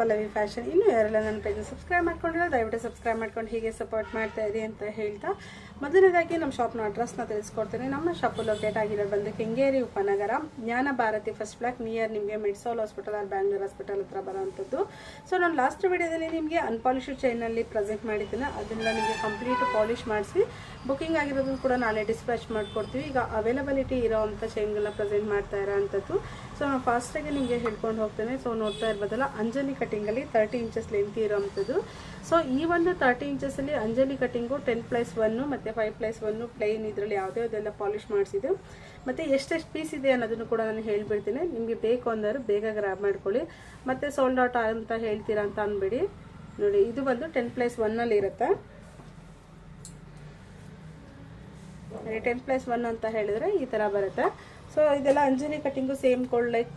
Pallavi fashion. ಇನ್ನೂ ಯಾರೆಲ್ಲ ನನ್ನ ಪೇಜ್ ಸಬ್ಸ್ಕ್ರೈಬ್ ಮಾಡ್ಕೊಂಡಿಲ್ಲ ದಯವಿಟ್ಟು ಸಬ್ಸ್ಕ್ರೈಬ್ ಮಾಡ್ಕೊಂಡು ಹೀಗೆ ಸಪೋರ್ಟ್ ಮಾಡ್ತಾ ಇರಿ ಅಂತ ಹೇಳ್ತಾ, ಮೊದಲನೇದಾಗಿ ನಮ್ಮ ಶಾಪ್ನ ಅಡ್ರೆಸ್ನ ತಿಳಿಸ್ಕೊಡ್ತೀನಿ. ನಮ್ಮ ಶಾಪ್ ಲೊಕೇಟ್ ಆಗಿರೋದು ಬಂದು ಕೆಂಗೇರಿ ಉಪನಗರ, ಜ್ಞಾನ ಭಾರತಿ ಫಸ್ಟ್ ಬ್ಲಾಕ್ ನಿಯರ್ ನಿಮಗೆ ಮೆಡ್ಸೋಲ್ ಹಾಸ್ಪಿಟಲ್ ಆರ್ ಬ್ಯಾಂಗ್ಳೂರ್ ಹಾಸ್ಪಿಟಲ್ ಹತ್ರ ಬರೋವಂಥದ್ದು. ಸೊ ನಾನು ಲಾಸ್ಟ್ ವಿಡಿಯೋದಲ್ಲಿ ನಿಮಗೆ ಅನ್ಪಾಲಿಶ್ಡ್ ಚೈನಲ್ಲಿ ಪ್ರೆಸೆಂಟ್ ಮಾಡಿದ್ದೀನಿ. ಅದನ್ನ ನಿಮಗೆ ಕಂಪ್ಲೀಟ್ ಪಾಲಿಶ್ ಮಾಡಿಸಿ ಬುಕಿಂಗ್ ಆಗಿರೋದನ್ನು ಕೂಡ ನಾಳೆ ಡಿಸ್ಪ್ಯಾಚ್ ಮಾಡಿಕೊಡ್ತೀವಿ. ಈಗ ಅವೈಲಬಿಲಿಟಿ ಇರೋವಂಥ ಚೈನ್ಗಳನ್ನ ಪ್ರೆಸೆಂಟ್ ಮಾಡ್ತಾ ಇರೋವಂಥದ್ದು. ಸೊ ನಾನು ಫಾಸ್ಟಾಗಿ ನಿಮಗೆ ಹೇಳ್ಕೊಂಡು ಹೋಗ್ತೇನೆ. ಸೊ ನೋಡ್ತಾ ಇರ್ಬೋದಲ್ಲ, ಅಂಜಲಿ ಕಟ್ಟಿಂಗಲ್ಲಿ 30 ಇಂಚಸ್ ಲೆಂತ್ ಇರೋವಂಥದ್ದು. ಸೊ ಈ ಒಂದು 30 ಇಂಚಸ್ಸಲ್ಲಿ ಅಂಜಲಿ ಕಟ್ಟಿಂಗು 10+1 ಮತ್ತು 5+1 ಪ್ಲೈನ್, ಇದರಲ್ಲಿ ಯಾವುದೆಲ್ಲ ಪಾಲಿಶ್ ಮಾಡಿಸಿದೆ ಮತ್ತು ಎಷ್ಟೆಷ್ಟು ಪೀಸ್ ಇದೆ ಅನ್ನೋದನ್ನು ಕೂಡ ನಾನು ಹೇಳ್ಬಿಡ್ತೀನಿ. ನಿಮಗೆ ಬೇಕು ಅಂದರು ಬೇಗ ಗ್ರಾಬ್ ಮಾಡ್ಕೊಳ್ಳಿ. ಮತ್ತು ಸೋಲ್ಡ್ ಔಟ್ ಅಂತ ಹೇಳ್ತೀರಾ ಅಂತ ಅಂದ್ಬಿಡಿ. ನೋಡಿ, ಇದು ಬಂದು 10+1 ಇರುತ್ತೆ. 10+1 ಅಂತ ಹೇಳಿದ್ರೆ ಈ ಥರ ಬರುತ್ತೆ. ಸೊ ಇದೆಲ್ಲ ಅಂಜಲಿ ಕಟ್ಟಿಂಗು ಸೇಮ್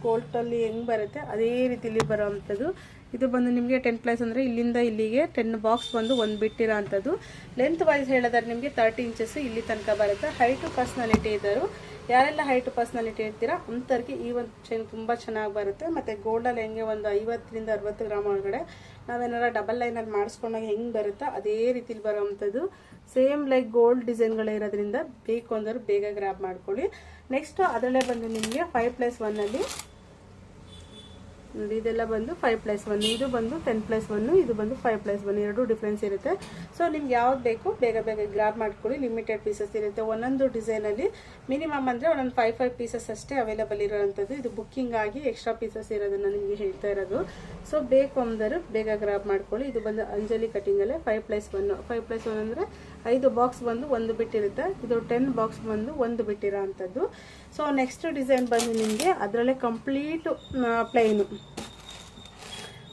ಕೋಲ್ಟಲ್ಲಿ ಹೆಂಗೆ ಬರುತ್ತೆ ಅದೇ ರೀತಿಲಿ ಬರೋವಂಥದ್ದು. ಇದು ಬಂದು ನಿಮಗೆ 10+ ಅಂದರೆ ಇಲ್ಲಿಂದ ಇಲ್ಲಿಗೆ 10 ಬಾಕ್ಸ್ ಬಂದು ಒಂದು ಬಿಟ್ಟಿರೋ ಅಂಥದ್ದು. ಲೆಂತ್ ವೈಸ್ ಹೇಳಿದ್ರೆ ನಿಮಗೆ 30 ಇಂಚಸ್ ಇಲ್ಲಿ ತನಕ ಬರುತ್ತೆ. ಹೈಟು ಪರ್ಸ್ನಾಲಿಟಿ ಇದ್ದರು, ಯಾರೆಲ್ಲ ಹೈಟು ಪರ್ಸ್ನಾಲಿಟಿ ಇರ್ತೀರಾ ಅಂಥವ್ರಿಗೆ ಈ ಒಂದು ಚೈನ್ ತುಂಬ ಚೆನ್ನಾಗಿ ಬರುತ್ತೆ. ಮತ್ತು ಗೋಲ್ಡಲ್ಲಿ ಹೆಂಗೆ ಒಂದು 50ರಿಂದ 60 ಗ್ರಾಮ್ ಒಳಗಡೆ ನಾವೇನಾರ ಡಬಲ್ ಲೈನಲ್ಲಿ ಮಾಡಿಸ್ಕೊಂಡಾಗ ಹೆಂಗೆ ಬರುತ್ತೋ ಅದೇ ರೀತಿಲಿ ಬರೋವಂಥದ್ದು. ಸೇಮ್ ಲೈಕ್ ಗೋಲ್ಡ್ ಡಿಸೈನ್ಗಳೇ ಇರೋದ್ರಿಂದ ಬೇಕು ಅಂದ್ರೆ ಬೇಗ ಗ್ರಾಬ್ ಮಾಡ್ಕೊಳ್ಳಿ. ನೆಕ್ಸ್ಟು ಅದರಲ್ಲೇ ಬಂದು ನಿಮಗೆ 5+1 ನೋಡಿ, ಇದೆಲ್ಲ ಬಂದು 5+1, ಇದು ಬಂದು 10+1, ಇದು ಬಂದು 5+1, ಎರಡೂ ಡಿಫ್ರೆನ್ಸ್ ಇರುತ್ತೆ. ಸೊ ನಿಮ್ಗೆ ಯಾವ್ದು ಬೇಕು ಬೇಗ ಬೇಗ ಗ್ರಾಬ್ ಮಾಡ್ಕೊಳ್ಳಿ. ಲಿಮಿಟೆಡ್ ಪೀಸಸ್ ಇರುತ್ತೆ. ಒಂದೊಂದು ಡಿಸೈನಲ್ಲಿ ಮಿನಿಮಮ್ ಅಂದರೆ ಒಂದೊಂದು 5 ಪೀಸಸ್ ಅಷ್ಟೇ ಅವೈಲೇಬಲ್ ಇರೋವಂಥದ್ದು. ಇದು ಬುಕ್ಕಿಂಗ್ ಆಗಿ ಎಕ್ಸ್ಟ್ರಾ ಪೀಸಸ್ ಇರೋದನ್ನು ನಿಮಗೆ ಹೇಳ್ತಾ ಇರೋದು. ಸೊ ಬೇಕು ಅಂದರೆ ಬೇಗ ಗ್ರಾಬ್ ಮಾಡ್ಕೊಳ್ಳಿ. ಇದು ಬಂದು ಅಂಜಲಿ ಕಟ್ಟಿಂಗಲ್ಲೇ 5+1. 5+1 ಅಂದರೆ 5 ಬಾಕ್ಸ್ ಬಂದು ಒಂದು ಬಿಟ್ಟಿರುತ್ತೆ. ಇದು 10 ಬಾಕ್ಸ್ ಬಂದು ಒಂದು ಬಿಟ್ಟಿರೋ ಅಂಥದ್ದು. ಸೊ ನೆಕ್ಸ್ಟ್ ಡಿಸೈನ್ ಬಂದು ನಿಮಗೆ ಅದರಲ್ಲೇ ಕಂಪ್ಲೀಟ್ ಪ್ಲೈನು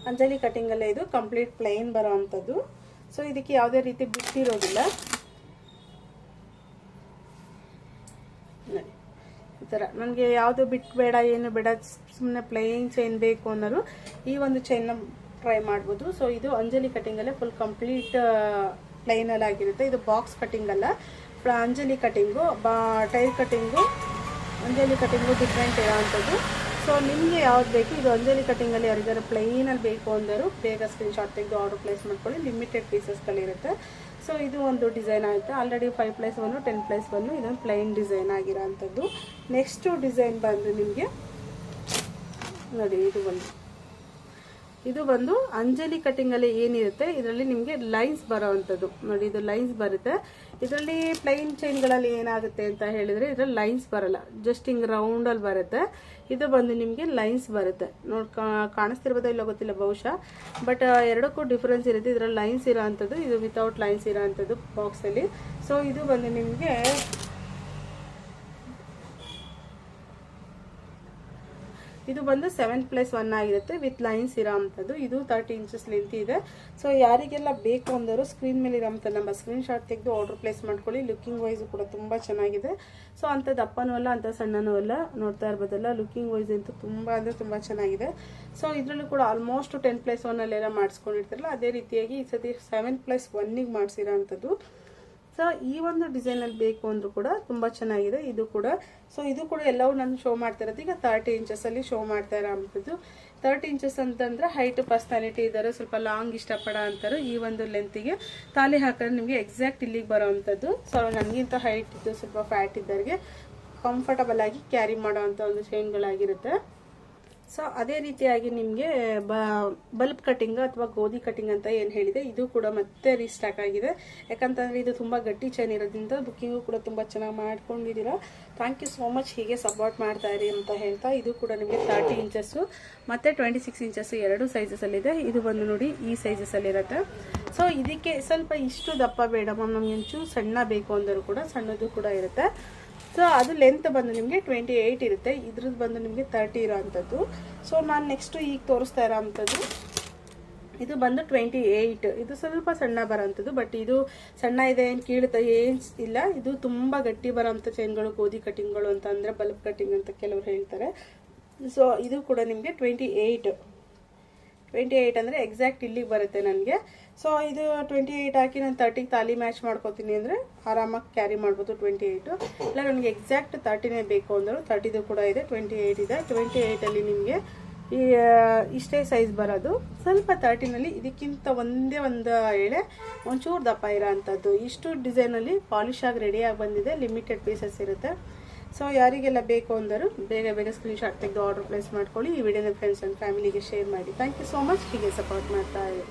ಅಂಜಲಿ ಕಟ್ಟಿಂಗಲ್ಲೇ ಇದು ಕಂಪ್ಲೀಟ್ ಪ್ಲೈನ್ ಬರೋ ಅಂಥದ್ದು. ಸೊ ಇದಕ್ಕೆ ಯಾವುದೇ ರೀತಿ ಬಿಟ್ಟಿರೋದಿಲ್ಲ. ಈ ಥರ ನನಗೆ ಯಾವುದು ಬಿಟ್ಟು ಬೇಡ, ಏನು ಬೇಡ, ಸುಮ್ಮನೆ ಪ್ಲೈನ್ ಚೈನ್ ಬೇಕು ಅನ್ನೋರು ಈ ಒಂದು ಚೈನ್ನ ಟ್ರೈ ಮಾಡ್ಬೋದು. ಸೊ ಇದು ಅಂಜಲಿ ಕಟ್ಟಿಂಗಲ್ಲೇ ಫುಲ್ ಕಂಪ್ಲೀಟ್ ಪ್ಲೈನಲ್ಲಿ ಆಗಿರುತ್ತೆ. ಇದು ಬಾಕ್ಸ್ ಕಟ್ಟಿಂಗ್ ಅಲ್ಲ, Anjali cutting, tire cutting Anjali cutting different ಇರೋವಂಥದ್ದು. ಸೊ ನಿಮಗೆ ಯಾವ್ದು ಬೇಕು, ಇದು ಅಂಜಲಿ ಕಟ್ಟಿಂಗಲ್ಲಿ ಯಾರಿಗಾರು ಪ್ಲೈನಲ್ಲಿ ಬೇಕು ಅಂದರು ಬೇಗ ಸ್ಕ್ರೀನ್ಶಾಟ್ ತೆಗೆದು ಆರ್ಡರ್ ಪ್ಲೇಸ್ ಮಾಡ್ಕೊಳ್ಳಿ. ಲಿಮಿಟೆಡ್ ಪೀಸಸ್ಗಳಿರುತ್ತೆ. ಸೊ ಇದು ಒಂದು ಡಿಸೈನ್ ಆಗುತ್ತೆ. ಆಲ್ರೆಡಿ 5+1, 10+1 ಇದೊಂದು ಪ್ಲೈನ್ ಡಿಸೈನ್ ಆಗಿರೋ ಅಂಥದ್ದು. ನೆಕ್ಸ್ಟು ಡಿಸೈನ್ ಬಂದು ನಿಮಗೆ ನೋಡಿ, ಇದು ಬಂದು ಅಂಜಲಿ ಕಟ್ಟಿಂಗಲ್ಲಿ ಏನಿರುತ್ತೆ ಇದರಲ್ಲಿ ನಿಮಗೆ ಲೈನ್ಸ್ ಬರೋವಂಥದ್ದು. ನೋಡಿ, ಇದು ಲೈನ್ಸ್ ಬರುತ್ತೆ. ಇದರಲ್ಲಿ ಪ್ಲೈನ್ ಚೈನ್ಗಳಲ್ಲಿ ಏನಾಗುತ್ತೆ ಅಂತ ಹೇಳಿದರೆ ಇದರಲ್ಲಿ ಲೈನ್ಸ್ ಬರಲ್ಲ, ಜಸ್ಟ್ ಹಿಂಗೆ ರೌಂಡಲ್ಲಿ ಬರುತ್ತೆ. ಇದು ಬಂದು ನಿಮಗೆ ಲೈನ್ಸ್ ಬರುತ್ತೆ. ನೋಡಿ, ಕಾಣಿಸ್ತಿರ್ಬೋದೋ ಇಲ್ಲ ಗೊತ್ತಿಲ್ಲ ಬಹುಶಃ, ಬಟ್ ಎರಡಕ್ಕೂ ಡಿಫ್ರೆನ್ಸ್ ಇರುತ್ತೆ. ಇದರಲ್ಲಿ ಲೈನ್ಸ್ ಇರೋ ಅಂಥದ್ದು, ಇದು ವಿತೌಟ್ ಲೈನ್ಸ್ ಇರೋ ಅಂಥದ್ದು ಬಾಕ್ಸಲ್ಲಿ. ಸೊ ಇದು ಬಂದು ನಿಮಗೆ ಇದು ಬಂದು 7+1 ಆಗಿರುತ್ತೆ ವಿತ್ ಲೈನ್ಸ್ ಇರೋ ಅಂಥದ್ದು. ಇದು 30 ಇಂಚಸ್ ಲೆಂತ್ ಇದೆ. ಸೊ ಯಾರಿಗೆಲ್ಲ ಬೇಕು ಅಂದರು ಸ್ಕ್ರೀನ್ ಮೇಲೆ ಇರೋಂಥ ನಮ್ಮ ಸ್ಕ್ರೀನ್ಶಾಟ್ ತೆಗೆದು ಆರ್ಡರ್ ಪ್ಲೇಸ್ ಮಾಡ್ಕೊಳ್ಳಿ. ಲುಕಿಂಗ್ ವೈಸ್ ಕೂಡ ತುಂಬ ಚೆನ್ನಾಗಿದೆ. ಸೊ ಅಂಥ ದಪ್ಪನೂ ಅಲ್ಲ, ಅಂಥ ಸಣ್ಣನೂ ಅಲ್ಲ. ನೋಡ್ತಾ ಇರ್ಬೋದಲ್ಲ, ಲುಕಿಂಗ್ ವೈಸ್ ಅಂತೂ ತುಂಬ ಅಂದರೆ ತುಂಬ ಚೆನ್ನಾಗಿದೆ. ಸೊ ಇದರಲ್ಲೂ ಕೂಡ ಆಲ್ಮೋಸ್ಟ್ 10+1 ಮಾಡಿಸ್ಕೊಂಡಿರ್ತಾರಲ್ಲ ಅದೇ ರೀತಿಯಾಗಿ ಈ ಸತಿ 7+1 ಮಾಡಿಸಿರೋ ಅಂಥದ್ದು. ಸೊ ಈ ಒಂದು ಡಿಸೈನಲ್ಲಿ ಬೇಕು ಅಂದರೂ ಕೂಡ ತುಂಬ ಚೆನ್ನಾಗಿದೆ ಇದು ಕೂಡ. ಸೊ ಇದು ಕೂಡ ಎಲ್ಲವೂ ನಾನು ಶೋ ಮಾಡ್ತಾ ಇರೋದು ಈಗ 30 ಇಂಚಸ್ಸಲ್ಲಿ ಶೋ ಮಾಡ್ತಾ ಇರೋ ಅಂಥದ್ದು. 30 ಇಂಚಸ್ ಅಂತಂದರೆ ಹೈಟ್ ಪರ್ಸ್ನಾಲಿಟಿ ಇದ್ದಾರೆ, ಸ್ವಲ್ಪ ಲಾಂಗ್ ಇಷ್ಟಪಡೋ ಅಂತಾರೆ ಈ ಒಂದು ಲೆಂತಿಗೆ ತಾಲಿ ಹಾಕಿದ್ರೆ ನಿಮಗೆ ಎಕ್ಸಾಕ್ಟ್ ಇಲ್ಲಿಗೆ ಬರೋ ಅಂಥದ್ದು. ಸೊ ನನಗಿಂತ ಹೈಟ್ ಇದ್ದು ಸ್ವಲ್ಪ ಫ್ಯಾಟ್ ಇದ್ದವ್ರಿಗೆ ಕಂಫರ್ಟಬಲ್ ಆಗಿ ಕ್ಯಾರಿ ಮಾಡೋ ಅಂಥ ಒಂದು ಚೈನ್ಗಳಾಗಿರುತ್ತೆ. ಸೊ ಅದೇ ರೀತಿಯಾಗಿ ನಿಮಗೆ ಬಲ್ಬ್ ಕಟ್ಟಿಂಗ್ ಅಥವಾ ಗೋಧಿ ಕಟ್ಟಿಂಗ್ ಅಂತ ಏನು ಹೇಳಿದೆ ಇದು ಕೂಡ ಮತ್ತೆ ರೀಸ್ಟಾಕ್ ಆಗಿದೆ. ಯಾಕಂತಂದರೆ ಇದು ತುಂಬ ಗಟ್ಟಿ ಚೈನ್ ಇರೋದ್ರಿಂದ ಬುಕ್ಕಿಂಗು ಕೂಡ ತುಂಬ ಚೆನ್ನಾಗಿ ಮಾಡ್ಕೊಂಡಿದ್ದೀರಾ. ಥ್ಯಾಂಕ್ ಯು ಸೋ ಮಚ್, ಹೀಗೆ ಸಪೋರ್ಟ್ ಮಾಡ್ತಾ ಇರಿ ಅಂತ ಹೇಳ್ತಾ, ಇದು ಕೂಡ ನಿಮಗೆ 30 ಇಂಚಸ್ಸು ಮತ್ತು 26 ಇಂಚಸ್ಸು ಎರಡು ಸೈಜಸಲ್ಲಿದೆ. ಇದು ಬಂದು ನೋಡಿ ಈ ಸೈಜಸಲ್ಲಿರುತ್ತೆ. ಸೊ ಇದಕ್ಕೆ ಸ್ವಲ್ಪ ಇಷ್ಟು ದಪ್ಪ ಬೇಡ ಮ್ಯಾಮ್, ನಮಗೆ ಒಂಚೂರು ಸಣ್ಣ ಬೇಕು ಅಂದರೂ ಕೂಡ ಸಣ್ಣದು ಕೂಡ ಇರುತ್ತೆ. ಸೊ ಅದು ಲೆಂತ್ ಬಂದು ನಿಮಗೆ 28 ಇರುತ್ತೆ. ಇದ್ರದ್ದು ಬಂದು ನಿಮಗೆ 30 ಇರೋ ಅಂಥದ್ದು. ಸೊ ನಾನು ನೆಕ್ಸ್ಟು ಈಗ ತೋರಿಸ್ತಾ ಇರೋ ಅಂಥದ್ದು ಇದು ಬಂದು 28. ಇದು ಸ್ವಲ್ಪ ಸಣ್ಣ ಬರೋಂಥದ್ದು, ಬಟ್ ಇದು ಸಣ್ಣ ಇದೆ ಏನು ಕೀಳುತ್ತೆ ಏನು ಇಲ್ಲ. ಇದು ತುಂಬ ಗಟ್ಟಿ ಬರೋಂಥ ಚೈನ್ಗಳು ಗೋಧಿ ಕಟ್ಟಿಂಗ್ಗಳು ಅಂತ ಅಂದರೆ ಬಲ್ಬ್ ಕಟ್ಟಿಂಗ್ ಅಂತ ಕೆಲವರು ಹೇಳ್ತಾರೆ. ಸೊ ಇದು ಕೂಡ ನಿಮಗೆ 28 ಅಂದರೆ ಎಕ್ಸಾಕ್ಟ್ ಇಲ್ಲಿಗೆ ಬರುತ್ತೆ ನನಗೆ. ಸೊ ಇದು 28 ಹಾಕಿ ನಾನು 30 ತಾಲಿ ಮ್ಯಾಚ್ ಮಾಡ್ಕೋತೀನಿ ಅಂದರೆ ಆರಾಮಾಗಿ ಕ್ಯಾರಿ ಮಾಡ್ಬೋದು 28. ಇಲ್ಲ ನನಗೆ ಎಕ್ಸಾಕ್ಟ್ 30ನೇ ಬೇಕು ಅಂದರು 30ದು ಕೂಡ ಇದೆ, 28 ಇದೆ. 28ಅಲ್ಲಿ ನಿಮಗೆ ಇಷ್ಟೇ ಸೈಜ್ ಬರೋದು. ಸ್ವಲ್ಪ 13ನಲ್ಲಿ ಇದಕ್ಕಿಂತ ಒಂದೇ ಒಂದು ಎಳೆ ಒಂಚೂರು ದಪ್ಪ ಇರೋ ಅಂಥದ್ದು. ಇಷ್ಟು ಡಿಸೈನಲ್ಲಿ ಪಾಲಿಶ್ ಆಗಿ ರೆಡಿಯಾಗಿ ಬಂದಿದೆ. ಲಿಮಿಟೆಡ್ ಪೀಸಸ್ ಇರುತ್ತೆ. ಸೊ ಯಾರಿಗೆಲ್ಲ ಬೇಕು ಅಂದರು ಬೇಗ ಬೇಗ ಸ್ಕ್ರೀನ್ಶಾಟ್ ತೆಗೆದು ಆರ್ಡರ್ ಪ್ಲೇಸ್ ಮಾಡ್ಕೊಳ್ಳಿ. ಈ ವಿಡಿಯೋನ ಫ್ರೆಂಡ್ಸ್ ಆ್ಯಂಡ್ ಫ್ಯಾಮಿಲಿಗೆ ಶೇರ್ ಮಾಡಿ. Thank you so much. ಹೀಗೆ ಸಪೋರ್ಟ್ ಮಾಡ್ತಾ ಇರಿ.